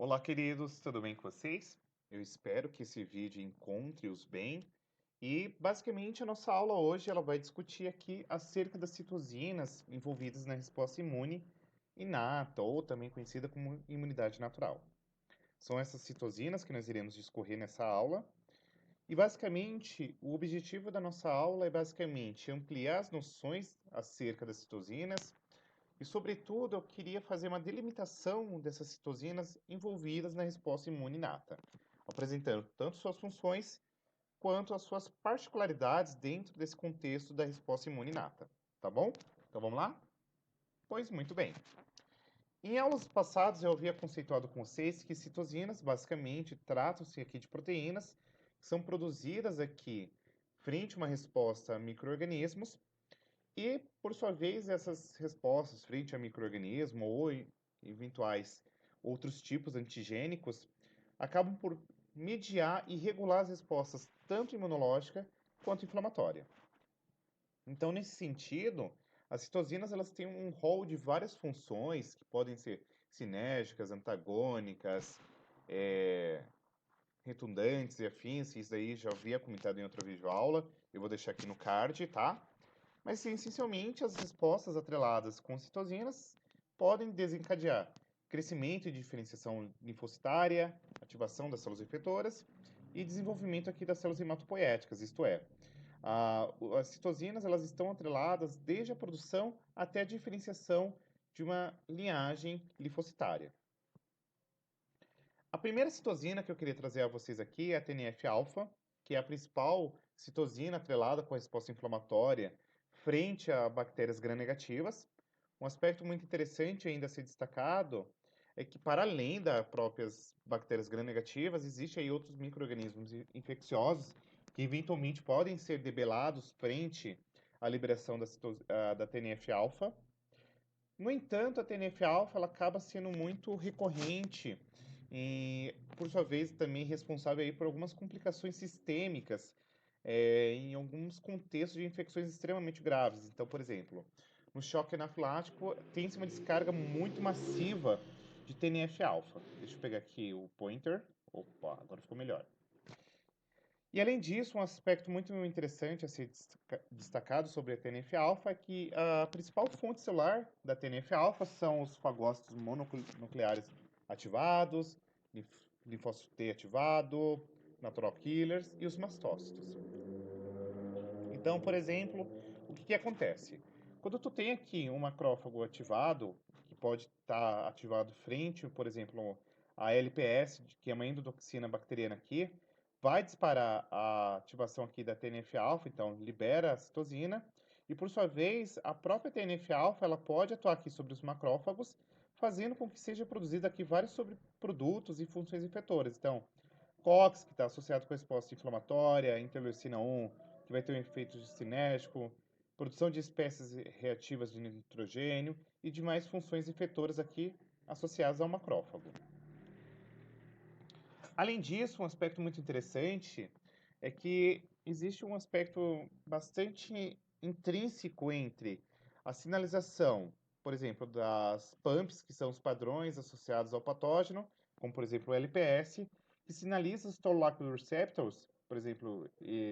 Olá, queridos, tudo bem com vocês? Eu espero que esse vídeo encontre-os bem. E basicamente a nossa aula hoje ela vai discutir aqui acerca das citocinas envolvidas na resposta imune inata, ou também conhecida como imunidade natural. São essas citocinas que nós iremos discorrer nessa aula. E basicamente o objetivo da nossa aula é basicamente ampliar as noções acerca das citocinas e, sobretudo, eu queria fazer uma delimitação dessas citocinas envolvidas na resposta imune inata, apresentando tanto suas funções quanto as suas particularidades dentro desse contexto da resposta imune inata. Tá bom? Então vamos lá? Pois muito bem. Em aulas passadas eu havia conceituado com vocês que citocinas basicamente tratam-se aqui de proteínas que são produzidas aqui frente a uma resposta a micro-organismos e, por sua vez, essas respostas frente a micro-organismo ou eventuais outros tipos antigênicos acabam por mediar e regular as respostas tanto imunológica quanto inflamatória. Então, nesse sentido, as citocinas elas têm um rol de várias funções que podem ser sinérgicas, antagônicas, eh, redundantes e afins. Isso daí já havia comentado em outra videoaula. Eu vou deixar aqui no card, tá? Mas, sim, essencialmente, as respostas atreladas com citocinas podem desencadear crescimento e diferenciação linfocitária, ativação das células efetoras e desenvolvimento aqui das células hematopoéticas, isto é, as citocinas elas estão atreladas desde a produção até a diferenciação de uma linhagem linfocitária. A primeira citosina que eu queria trazer a vocês aqui é a TNF-alfa, que é a principal citosina atrelada com a resposta inflamatória frente a bactérias gram-negativas. Um aspecto muito interessante ainda a ser destacado é que, para além das próprias bactérias gram-negativas, existem aí outros micro-organismos infecciosos que eventualmente podem ser debelados frente à liberação da TNF-alfa. No entanto, a TNF-alfa ela acaba sendo muito recorrente e, por sua vez, também responsável aí por algumas complicações sistêmicas em alguns contextos de infecções extremamente graves. Então, por exemplo, no choque anafilático tem-se uma descarga muito massiva de TNF-alfa. Deixa eu pegar aqui o pointer. Opa, agora ficou melhor. E além disso, um aspecto muito interessante a ser destacado sobre a TNF-alfa é que a principal fonte celular da TNF-alfa são os fagócitos mononucleares ativados, linfócito T ativado, natural killers e os mastócitos. Então, por exemplo, o que acontece? Quando tu tem aqui um macrófago ativado, que pode estar ativado frente, por exemplo, a LPS, que é uma endotoxina bacteriana aqui, vai disparar a ativação aqui da TNF-alfa, então libera a citosina, e por sua vez, a própria TNF-alfa, ela pode atuar aqui sobre os macrófagos, fazendo com que seja produzido aqui vários sobreprodutos e funções efetoras. Então, COX, que está associado com a resposta inflamatória, interleucina 1, que vai ter um efeito cinético, produção de espécies reativas de nitrogênio e demais funções efetoras aqui associadas ao macrófago. Além disso, um aspecto muito interessante é que existe um aspecto bastante intrínseco entre a sinalização, por exemplo, das PAMPs, que são os padrões associados ao patógeno, como por exemplo o LPS, que sinaliza os toll-like receptors, por exemplo,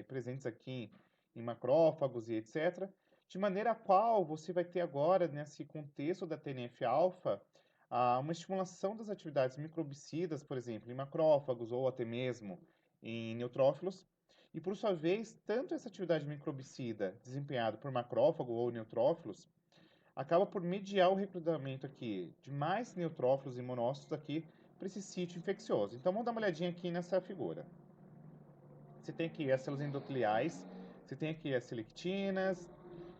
presentes aqui em macrófagos e etc., de maneira a qual você vai ter agora, nesse contexto da TNF-alfa, uma estimulação das atividades microbicidas, por exemplo, em macrófagos ou até mesmo em neutrófilos. E, por sua vez, tanto essa atividade microbicida desempenhada por macrófago ou neutrófilos acaba por mediar o recrutamento aqui de mais neutrófilos e monócitos aqui para esse sítio infeccioso. Então, vamos dar uma olhadinha aqui nessa figura. Você tem aqui as células endoteliais, você tem aqui as selectinas,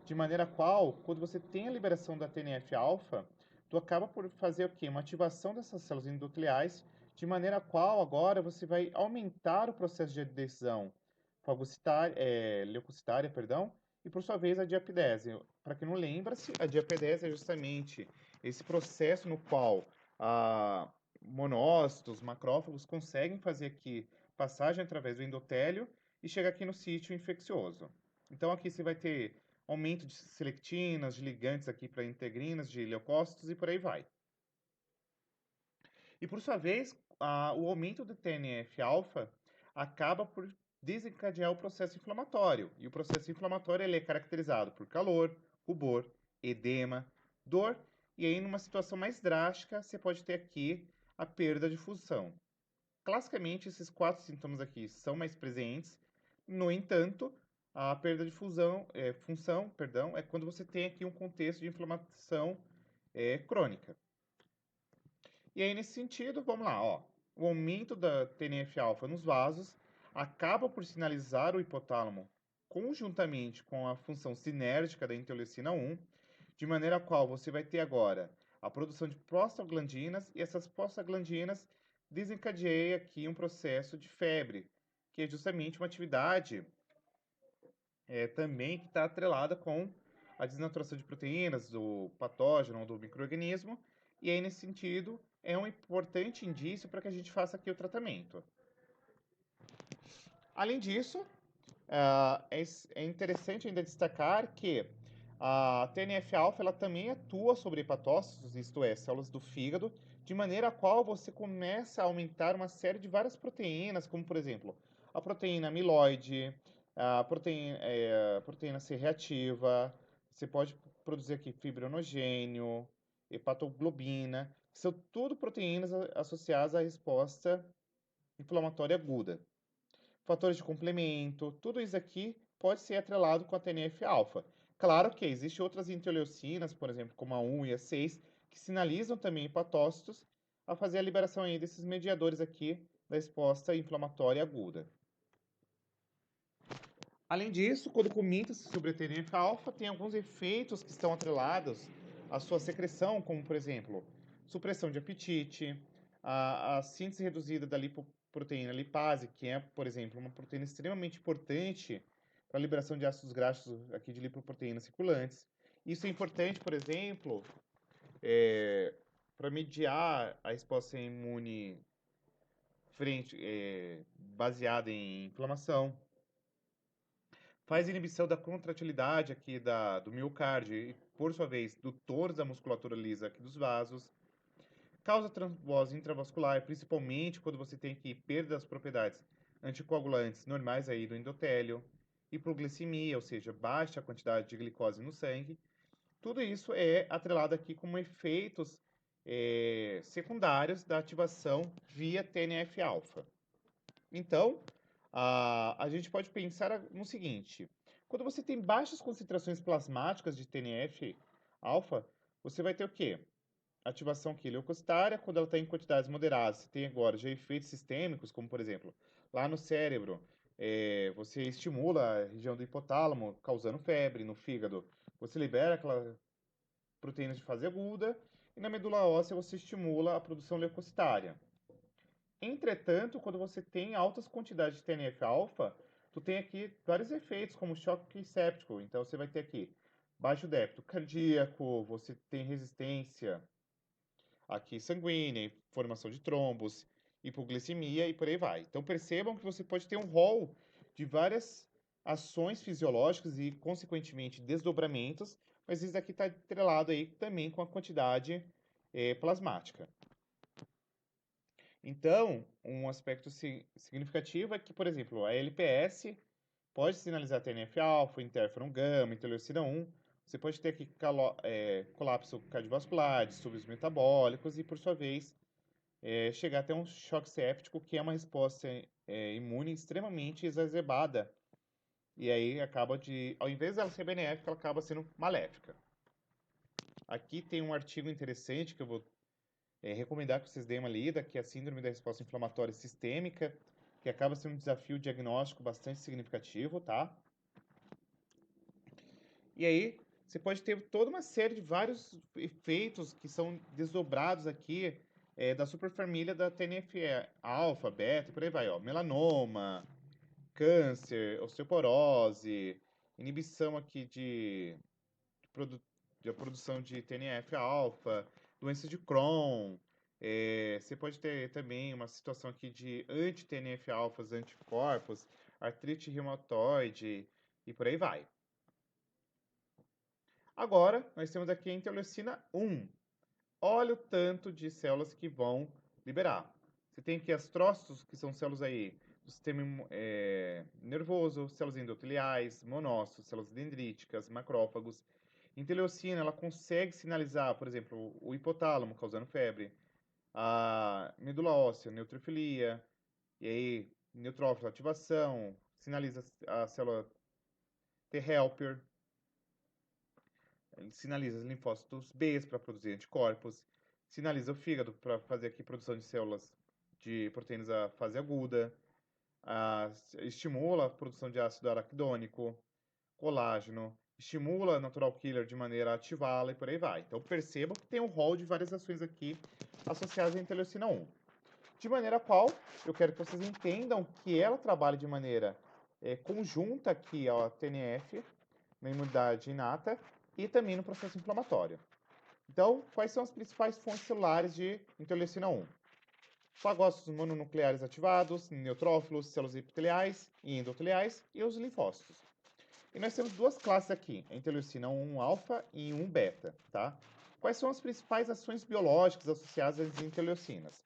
de maneira qual, quando você tem a liberação da TNF-alfa, tu acaba por fazer o quê? Uma ativação dessas células endoteliais, de maneira qual agora você vai aumentar o processo de adesão fagocitária, leucocitária, perdão, e por sua vez a diapidese. Para quem não lembra-se, a diapidese é justamente esse processo no qual monócitos, macrófagos conseguem fazer aqui passagem através do endotélio e chegar aqui no sítio infeccioso. Então aqui você vai ter aumento de selectinas, de ligantes aqui para integrinas, de leucócitos e por aí vai. E por sua vez, o aumento do TNF-alfa acaba por desencadear o processo inflamatório. E o processo inflamatório ele é caracterizado por calor, rubor, edema, dor, e aí numa situação mais drástica, você pode ter aqui a perda de função. Classicamente, esses 4 sintomas aqui são mais presentes. No entanto, a perda de função, perdão, é quando você tem aqui um contexto de inflamação crônica. E aí, nesse sentido, vamos lá, ó. O aumento da TNF-alfa nos vasos acaba por sinalizar o hipotálamo conjuntamente com a função sinérgica da interleucina 1, de maneira a qual você vai ter agora a produção de prostaglandinas, e essas prostaglandinas desencadeiam aqui um processo de febre, que é justamente uma atividade também que está atrelada com a desnaturação de proteínas do patógeno ou do micro-organismo, e aí, nesse sentido, é um importante indício para que a gente faça aqui o tratamento. Além disso, é interessante ainda destacar que a TNF-alfa ela também atua sobre hepatócitos, isto é, células do fígado, de maneira a qual você começa a aumentar uma série de várias proteínas, como por exemplo, a proteína amiloide, a proteína C reativa, você pode produzir aqui fibrinogênio, hepatoglobina, que são tudo proteínas associadas à resposta inflamatória aguda. Fatores de complemento, tudo isso aqui pode ser atrelado com a TNF-alfa. Claro que existem outras interleucinas, por exemplo, como a 1 e a 6, que sinalizam também hepatócitos a fazer a liberação aí desses mediadores aqui da resposta inflamatória aguda. Além disso, quando comenta-se sobre a TNF-alfa, tem alguns efeitos que estão atrelados à sua secreção, como, por exemplo, supressão de apetite, a síntese reduzida da lipoproteína lipase, que é, por exemplo, uma proteína extremamente importante para a liberação de ácidos graxos aqui de lipoproteínas circulantes. Isso é importante, por exemplo, para mediar a resposta imune baseada em inflamação. Faz inibição da contratilidade aqui do miocárdio e, por sua vez, do tônus da musculatura lisa aqui dos vasos. Causa trombose intravascular, principalmente quando você tem aqui perda das propriedades anticoagulantes normais aí do endotélio. Hipoglicemia, ou seja, baixa quantidade de glicose no sangue. Tudo isso é atrelado aqui como efeitos secundários da ativação via TNF-alfa. Então, a gente pode pensar no seguinte: quando você tem baixas concentrações plasmáticas de TNF-alfa, você vai ter o quê? Ativação aqui leucocitária, quando ela está em quantidades moderadas. Você tem agora já efeitos sistêmicos, como por exemplo, lá no cérebro, você estimula a região do hipotálamo, causando febre, no fígado, você libera aquela proteína de fase aguda, e na medula óssea você estimula a produção leucocitária. Entretanto, quando você tem altas quantidades de TNF-alfa, tu tem aqui vários efeitos, como choque séptico. Então, você vai ter aqui baixo débito cardíaco, você tem resistência aqui sanguínea, formação de trombos, hipoglicemia e por aí vai. Então, percebam que você pode ter um rol de várias ações fisiológicas e, consequentemente, desdobramentos, mas isso aqui está atrelado aí também com a quantidade plasmática. Então, um aspecto significativo é que, por exemplo, a LPS pode sinalizar TNF-alfa, interferon gama, interleucina 1. Você pode ter aqui colapso cardiovascular, distúrbios metabólicos e, por sua vez, chegar até um choque séptico, que é uma resposta imune extremamente exacerbada. E aí acaba ao invés dela ser benéfica, ela acaba sendo maléfica. Aqui tem um artigo interessante que eu vou recomendar que vocês deem uma lida, que é a síndrome da resposta inflamatória sistêmica, que acaba sendo um desafio diagnóstico bastante significativo, tá? E aí, você pode ter toda uma série de vários efeitos que são desdobrados aqui da superfamília da TNF-alfa, beta, e por aí vai, ó. Melanoma, câncer, osteoporose, inibição aqui de produção de TNF-alfa, doença de Crohn. Você pode ter também uma situação aqui de anti-TNF-alfas, anticorpos, artrite reumatoide e por aí vai. Agora, nós temos aqui a interleucina 1. Olha o tanto de células que vão liberar. Você tem aqui astrócitos, que são células aí do sistema nervoso, células endoteliais, monócitos, células dendríticas, macrófagos. Interleucina, ela consegue sinalizar, por exemplo, o hipotálamo causando febre, a medula óssea, neutrofilia, e aí neutrófilo, ativação, sinaliza a célula T helper, sinaliza os linfócitos B para produzir anticorpos, sinaliza o fígado para fazer aqui produção de células de proteínas da fase aguda, estimula a produção de ácido araquidônico, colágeno, estimula a natural killer de maneira a ativá-la e por aí vai. Então percebam que tem um rol de várias ações aqui associadas à interleucina 1. De maneira qual eu quero que vocês entendam que ela trabalha de maneira conjunta aqui ao TNF, na imunidade inata e também no processo inflamatório. Então, quais são as principais fontes celulares de interleucina 1? Fagócitos mononucleares ativados, neutrófilos, células epiteliais e endoteliais e os linfócitos. E nós temos duas classes aqui, a interleucina 1-alfa e 1-beta, tá? Quais são as principais ações biológicas associadas às interleucinas?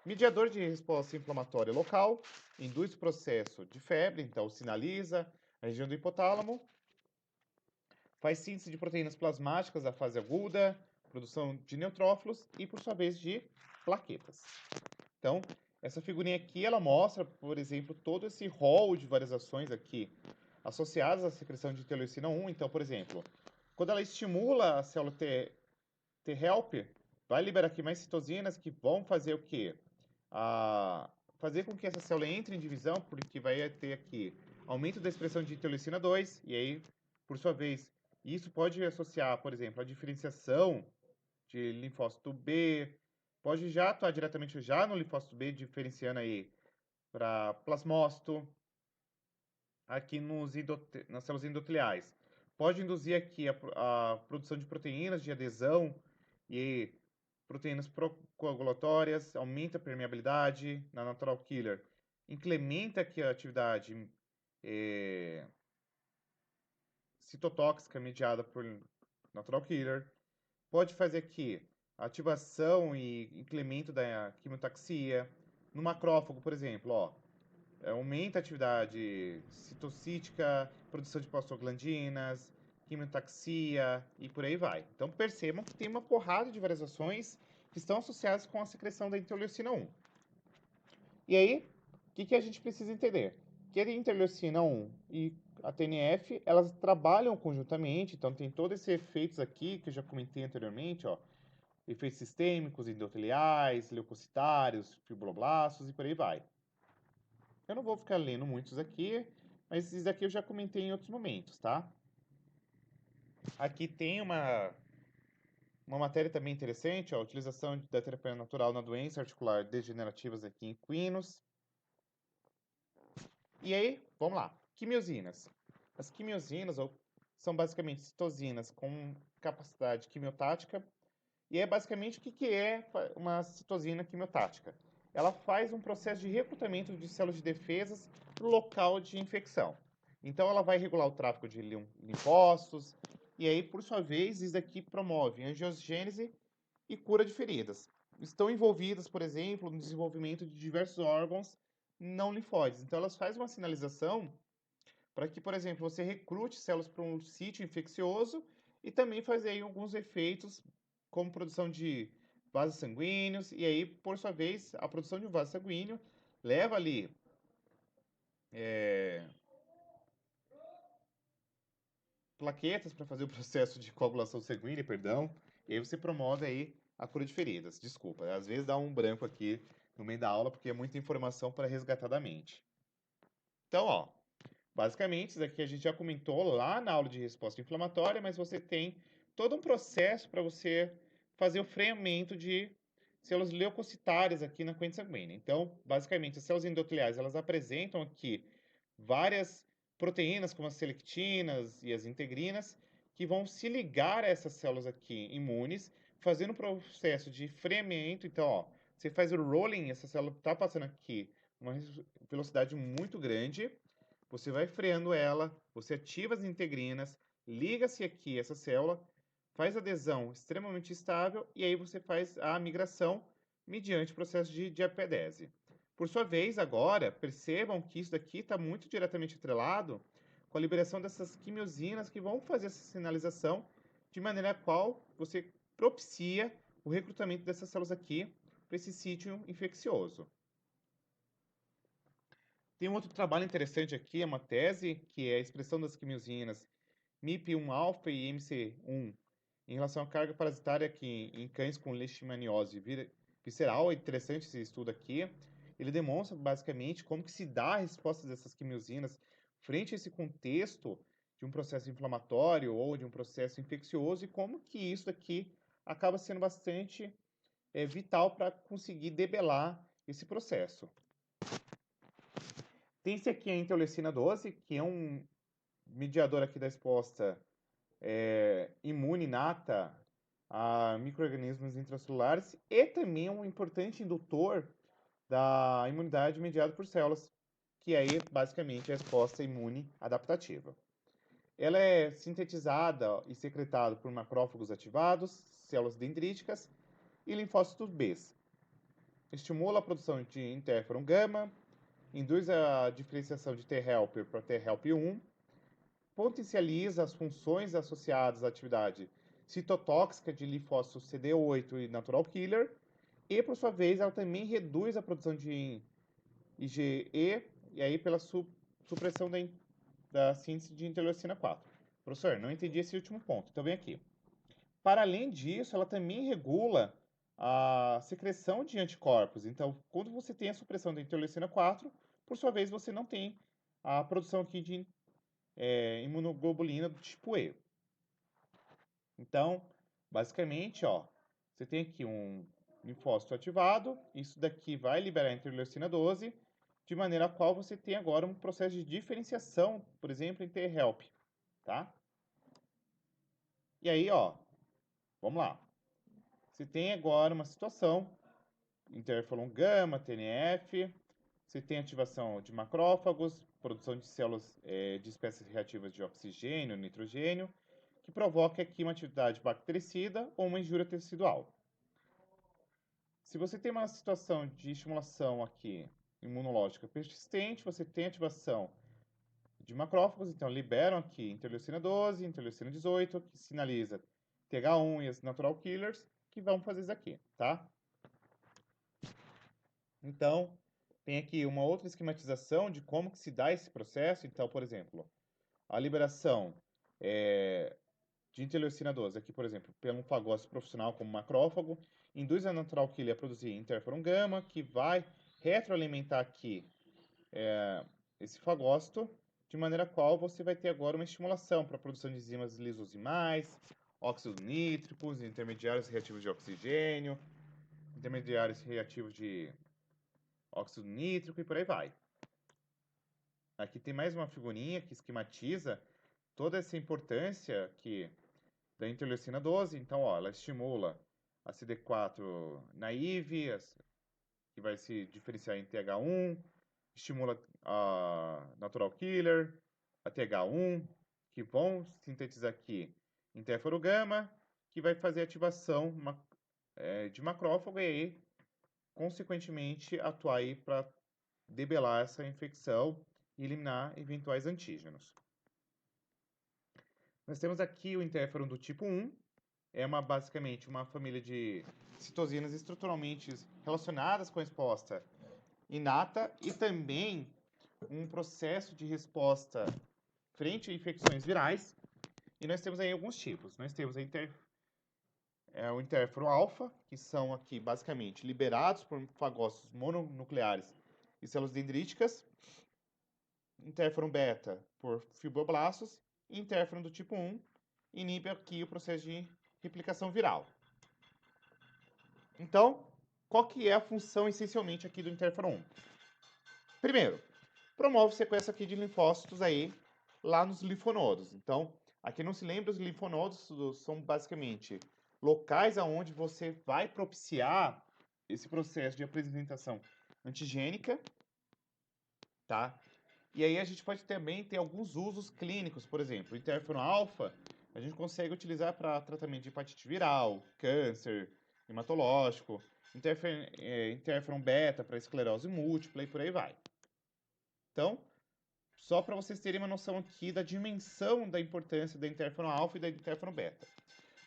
Mediador de resposta inflamatória local, induz o processo de febre, então sinaliza a região do hipotálamo, faz síntese de proteínas plasmáticas da fase aguda, produção de neutrófilos e, por sua vez, de plaquetas. Então, essa figurinha aqui, ela mostra, por exemplo, todo esse rol de várias ações aqui associadas à secreção de interleucina 1. Então, por exemplo, quando ela estimula a célula T-helper, vai liberar aqui mais citosinas que vão fazer o quê? Fazer com que essa célula entre em divisão, porque vai ter aqui aumento da expressão de interleucina 2, e aí, por sua vez, isso pode associar, por exemplo, a diferenciação de linfócito B, pode já atuar diretamente já no linfócito B, diferenciando aí para plasmócito, aqui nas células endoteliais. Pode induzir aqui a produção de proteínas de adesão e proteínas coagulatórias, aumenta a permeabilidade na natural killer, incrementa aqui a atividade citotóxica mediada por natural killer, pode fazer aqui ativação e incremento da quimiotaxia. No macrófago, por exemplo, ó, aumenta a atividade citocítica, produção de prostaglandinas, quimiotaxia e por aí vai. Então percebam que tem uma porrada de várias ações que estão associadas com a secreção da interleucina 1. E aí, o que a gente precisa entender? Que a interleucina 1 e a TNF, elas trabalham conjuntamente, então tem todos esses efeitos aqui que eu já comentei anteriormente, ó, efeitos sistêmicos, endoteliais, leucocitários, fibroblastos e por aí vai. Eu não vou ficar lendo muitos aqui, mas esses aqui eu já comentei em outros momentos, tá? Aqui tem uma matéria também interessante, ó, a utilização da terapia natural na doença articular degenerativas aqui em equinos. E aí, vamos lá. Quimiosinas. As quimiosinas são basicamente citosinas com capacidade quimiotática. E é basicamente o que é uma citosina quimiotática? Ela faz um processo de recrutamento de células de defesas no local de infecção. Então, ela vai regular o tráfego de linfócitos, e aí, por sua vez, isso aqui promove angiogênese e cura de feridas. Estão envolvidas, por exemplo, no desenvolvimento de diversos órgãos não linfóides. Então, elas fazem uma sinalização para que, por exemplo, você recrute células para um sítio infeccioso e também fazer aí alguns efeitos, como produção de vasos sanguíneos, e aí, por sua vez, a produção de um vaso sanguíneo leva ali plaquetas para fazer o processo de coagulação sanguínea, perdão, e aí você promove aí a cura de feridas. Desculpa, às vezes dá um branco aqui no meio da aula, porque é muita informação para resgatar da mente. Então, ó, basicamente, isso aqui a gente já comentou lá na aula de resposta inflamatória, mas você tem todo um processo para você fazer o freamento de células leucocitárias aqui na corrente sanguínea. Então, basicamente, as células endoteliais, elas apresentam aqui várias proteínas, como as selectinas e as integrinas, que vão se ligar a essas células aqui imunes, fazendo um processo de freamento. Então, ó, você faz o rolling, essa célula está passando aqui uma velocidade muito grande, você vai freando ela, você ativa as integrinas, liga-se aqui essa célula, faz adesão extremamente estável e aí você faz a migração mediante o processo de diapedese. Por sua vez, agora, percebam que isso daqui está muito diretamente atrelado com a liberação dessas quimiosinas que vão fazer essa sinalização, de maneira a qual você propicia o recrutamento dessas células aqui para esse sítio infeccioso. Tem um outro trabalho interessante aqui, é uma tese, que é a expressão das quimiosinas MIP1-alfa e MC1 em relação à carga parasitária aqui em cães com leishmaniose visceral. É interessante esse estudo aqui. Ele demonstra basicamente como que se dá a resposta dessas quimiosinas frente a esse contexto de um processo inflamatório ou de um processo infeccioso e como que isso daqui acaba sendo bastante vital para conseguir debelar esse processo. Tem-se aqui a interleucina 12, que é um mediador aqui da resposta imune inata a micro-organismos intracelulares e também um importante indutor da imunidade mediada por células, que aí basicamente é a resposta imune adaptativa. Ela é sintetizada e secretada por macrófagos ativados, células dendríticas e linfócitos B. Estimula a produção de interferon gama, induz a diferenciação de T-helper para T-help1, potencializa as funções associadas à atividade citotóxica de linfócitos CD8 e natural killer, e por sua vez ela também reduz a produção de IgE e aí pela supressão da síntese de interleucina 4. Professor, não entendi esse último ponto, então vem aqui. Para além disso, ela também regula a secreção de anticorpos. Então, quando você tem a supressão da interleucina 4, por sua vez, você não tem a produção aqui de imunoglobulina do tipo E. Então, basicamente, ó, você tem aqui um linfócito ativado, isso daqui vai liberar a interleucina 12, de maneira a qual você tem agora um processo de diferenciação, por exemplo, em T-help, tá? E aí, ó, vamos lá. Você tem agora uma situação, interferon gama, TNF, você tem ativação de macrófagos, produção de células de espécies reativas de oxigênio, nitrogênio, que provoca aqui uma atividade bactericida ou uma injúria tecidual. Se você tem uma situação de estimulação aqui imunológica persistente, você tem ativação de macrófagos, então liberam aqui interleucina 12, interleucina 18, que sinaliza TH1 e as natural killers, que vão fazer isso aqui, tá? Então, tem aqui uma outra esquematização de como que se dá esse processo. Então, por exemplo, a liberação de interleucina 12, aqui, por exemplo, pelo um fagócito profissional como macrófago, induz a natural killer a produzir interferon gama, que vai retroalimentar aqui esse fagócito, de maneira qual você vai ter agora uma estimulação para a produção de enzimas lisosimais, óxidos nítricos, intermediários reativos de oxigênio, intermediários reativos de óxido nítrico e por aí vai. Aqui tem mais uma figurinha que esquematiza toda essa importância da interleucina 12. Então, ó, ela estimula a CD4 naive, que vai se diferenciar em TH1, estimula a natural killer, a TH1, que vão sintetizar aqui interferon gama, que vai fazer ativação de macrófago e aí, consequentemente, atuar aí para debelar essa infecção e eliminar eventuais antígenos. Nós temos aqui o interferon do tipo 1, basicamente uma família de citosinas estruturalmente relacionadas com a resposta inata e também um processo de resposta frente a infecções virais. E nós temos aí alguns tipos. Nós temos o interferon alfa, que são aqui basicamente liberados por fagócitos mononucleares e células dendríticas. Interferon beta por fibroblastos e interferon do tipo 1 inibe aqui o processo de replicação viral. Então, qual que é a função essencialmente aqui do interferon 1? Primeiro, promove sequência aqui de linfócitos aí lá nos linfonodos. Então, aqui não se lembra, os linfonodos são basicamente locais aonde você vai propiciar esse processo de apresentação antigênica, tá? E aí a gente pode também ter alguns usos clínicos, por exemplo, o interferon alfa a gente consegue utilizar para tratamento de hepatite viral, câncer hematológico, interferon beta para esclerose múltipla e por aí vai. Então, só para vocês terem uma noção aqui da dimensão da importância da interferon alfa e da interferon beta.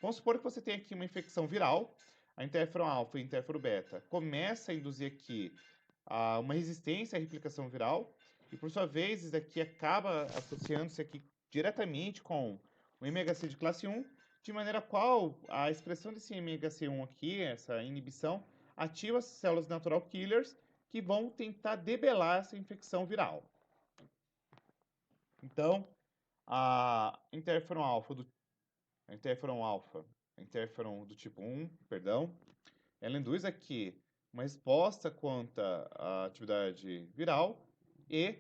Vamos supor que você tem aqui uma infecção viral, a interferon alfa e a interferon beta começa a induzir aqui uma resistência à replicação viral, e por sua vez isso aqui acaba associando-se aqui diretamente com o MHC de classe 1, de maneira qual a expressão desse MHC1 aqui, essa inibição, ativa as células natural killers que vão tentar debelar essa infecção viral. Então, a interferon do tipo 1, perdão, ela induz aqui uma resposta contra a atividade viral e,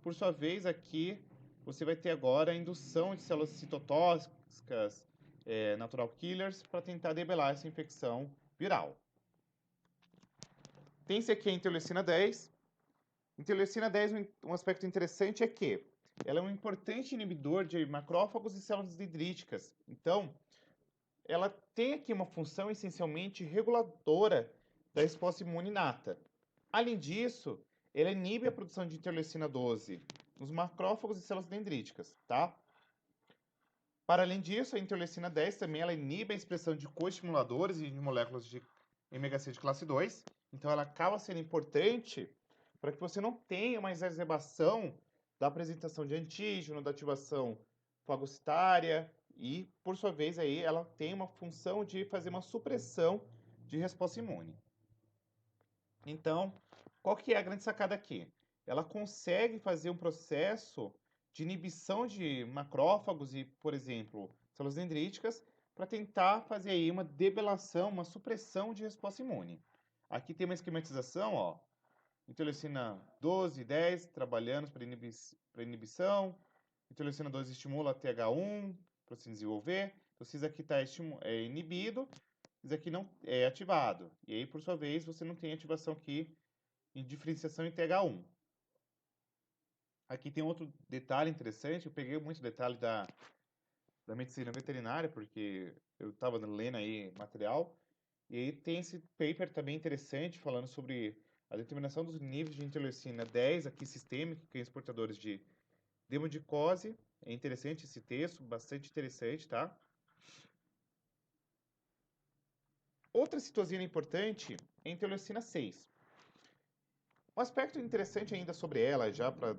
por sua vez, aqui você vai ter agora a indução de células citotóxicas, natural killers, para tentar debelar essa infecção viral. Tem-se aqui a interleucina 10. Interleucina 10, um aspecto interessante é que ela é um importante inibidor de macrófagos e células dendríticas. Então, ela tem aqui uma função essencialmente reguladora da resposta imune inata. Além disso, ela inibe a produção de interleucina 12 nos macrófagos e células dendríticas, tá? Para além disso, a interleucina 10 também ela inibe a expressão de coestimuladores e de moléculas de MHC de classe 2. Então, ela acaba sendo importante para que você não tenha uma exacerbação da apresentação de antígeno, da ativação fagocitária e, por sua vez, aí ela tem uma função de fazer uma supressão de resposta imune. Então, qual que é a grande sacada aqui? Ela consegue fazer um processo de inibição de macrófagos e, por exemplo, células dendríticas para tentar fazer aí uma debelação, uma supressão de resposta imune. Aqui tem uma esquematização, ó, interleucina 12 e 10 trabalhando para inibição, interleucina 12 estimula a TH1 para se desenvolver, então se isso aqui está inibido, isso aqui não é ativado, e aí por sua vez você não tem ativação aqui em diferenciação em TH1. Aqui tem outro detalhe interessante, eu peguei muito detalhe da medicina veterinária, porque eu estava lendo aí material, e aí tem esse paper também interessante falando sobre a determinação dos níveis de interleucina 10 aqui sistêmica em portadores de demodicose. É interessante esse texto, bastante interessante, tá? Outra citosina importante é a interleucina 6. Um aspecto interessante ainda sobre ela, já para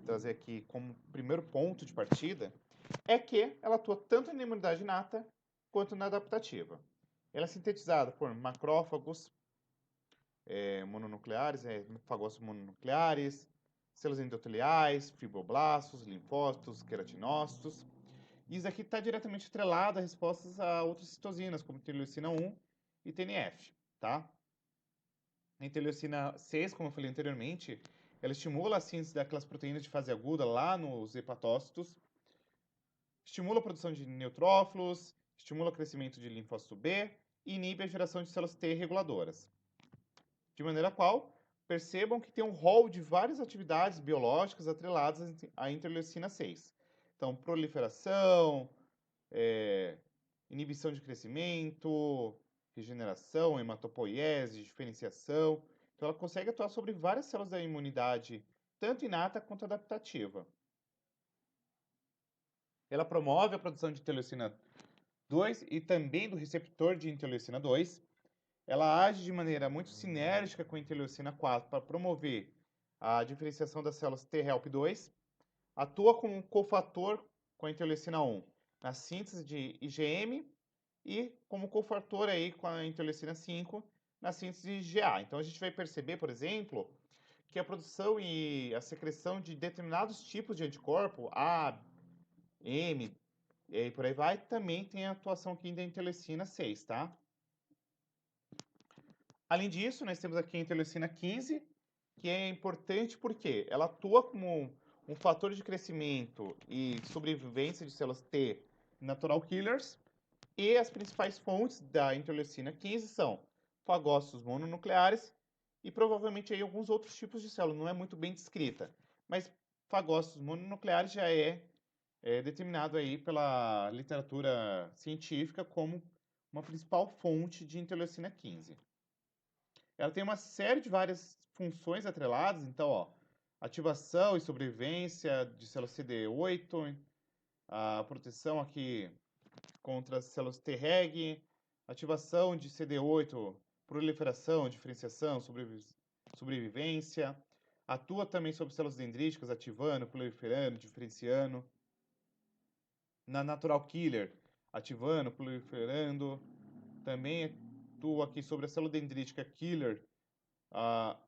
trazer aqui como primeiro ponto de partida, é que ela atua tanto na imunidade inata quanto na adaptativa. Ela é sintetizada por macrófagos mononucleares, fagócitos mononucleares, células endoteliais, fibroblastos, linfócitos, queratinócitos. Isso aqui está diretamente atrelado a respostas a outras citosinas, como interleucina 1 e TNF, tá? A interleucina 6, como eu falei anteriormente, ela estimula a síntese daquelas proteínas de fase aguda lá nos hepatócitos, estimula a produção de neutrófilos, estimula o crescimento de linfócito B e inibe a geração de células T reguladoras. De maneira qual, percebam que tem um rol de várias atividades biológicas atreladas à interleucina 6. Então, proliferação, inibição de crescimento, regeneração, hematopoiese, diferenciação. Então, ela consegue atuar sobre várias células da imunidade, tanto inata quanto adaptativa. Ela promove a produção de interleucina 2 e também do receptor de interleucina 2. Ela age de maneira muito sinérgica com a interleucina 4 para promover a diferenciação das células T-help2. Atua como um cofator com a interleucina 1 na síntese de IgM e como cofator aí com a interleucina 5 na síntese de IgA. Então a gente vai perceber, por exemplo, que a produção e a secreção de determinados tipos de anticorpo, A, M e por aí vai, também tem a atuação aqui da interleucina 6, tá? Além disso, nós temos aqui a interleucina 15, que é importante porque ela atua como um fator de crescimento e sobrevivência de células T natural killers, e as principais fontes da interleucina 15 são fagócitos mononucleares e provavelmente aí alguns outros tipos de célula, não é muito bem descrita, mas fagócitos mononucleares já é determinado aí pela literatura científica como uma principal fonte de interleucina 15. ela tem uma série de várias funções atreladas. Então, ó, ativação e sobrevivência de células CD8, a proteção aqui contra as células Treg, ativação de CD8, proliferação, diferenciação, sobrevivência. Atua também sobre células dendríticas, ativando, proliferando, diferenciando. Na Natural Killer, ativando, proliferando. Também atua aqui sobre a célula dendrítica Killer,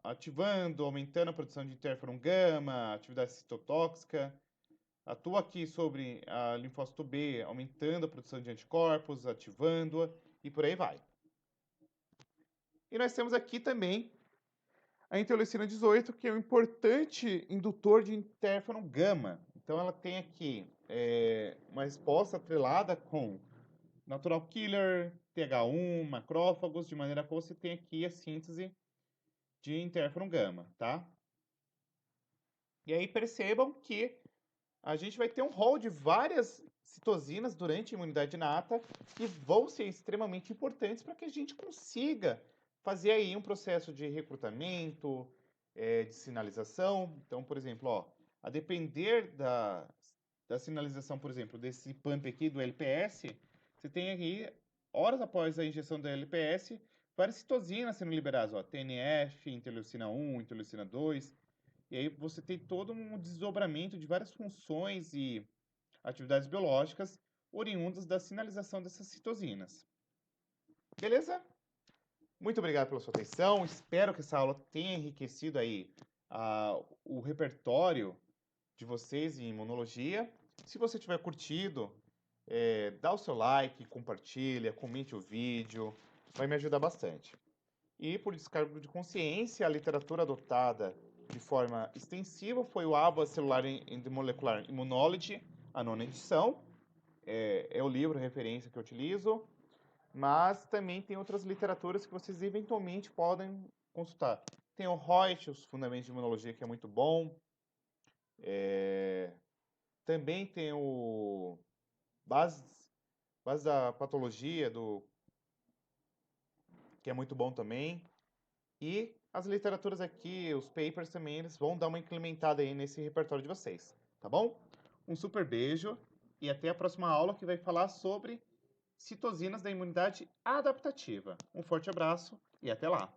ativando, aumentando a produção de interferon gama, atividade citotóxica. Atua aqui sobre a linfócito B, aumentando a produção de anticorpos, ativando-a e por aí vai. E nós temos aqui também a interleucina 18, que é um importante indutor de interferon gama. Então ela tem aqui uma resposta atrelada com natural killer, TH1, macrófagos, de maneira que você tem aqui a síntese de interferon gama, tá? E aí percebam que a gente vai ter um rol de várias citosinas durante a imunidade inata que vão ser extremamente importantes para que a gente consiga fazer aí um processo de recrutamento, de sinalização. Então, por exemplo, ó, a depender da sinalização, por exemplo, desse pump aqui do LPS, você tem aqui, horas após a injeção do LPS, várias citosinas sendo liberadas, ó, TNF, interleucina 1, interleucina 2, e aí você tem todo um desdobramento de várias funções e atividades biológicas oriundas da sinalização dessas citosinas. Beleza? Muito obrigado pela sua atenção. Espero que essa aula tenha enriquecido aí o repertório de vocês em imunologia. Se você tiver curtido, dá o seu like, compartilha, comente o vídeo, vai me ajudar bastante. E por descargo de consciência, a literatura adotada de forma extensiva foi o ABA Cellular and Molecular Immunology, a 9ª edição. É o livro referência que eu utilizo, mas também tem outras literaturas que vocês eventualmente podem consultar. Tem o Reut, os Fundamentos de Imunologia, que é muito bom. Também tem o Bases da Patologia, que é muito bom também. E as literaturas aqui, os papers também, eles vão dar uma incrementada aí nesse repertório de vocês, tá bom? Um super beijo e até a próxima aula que vai falar sobre citosinas da imunidade adaptativa. Um forte abraço e até lá!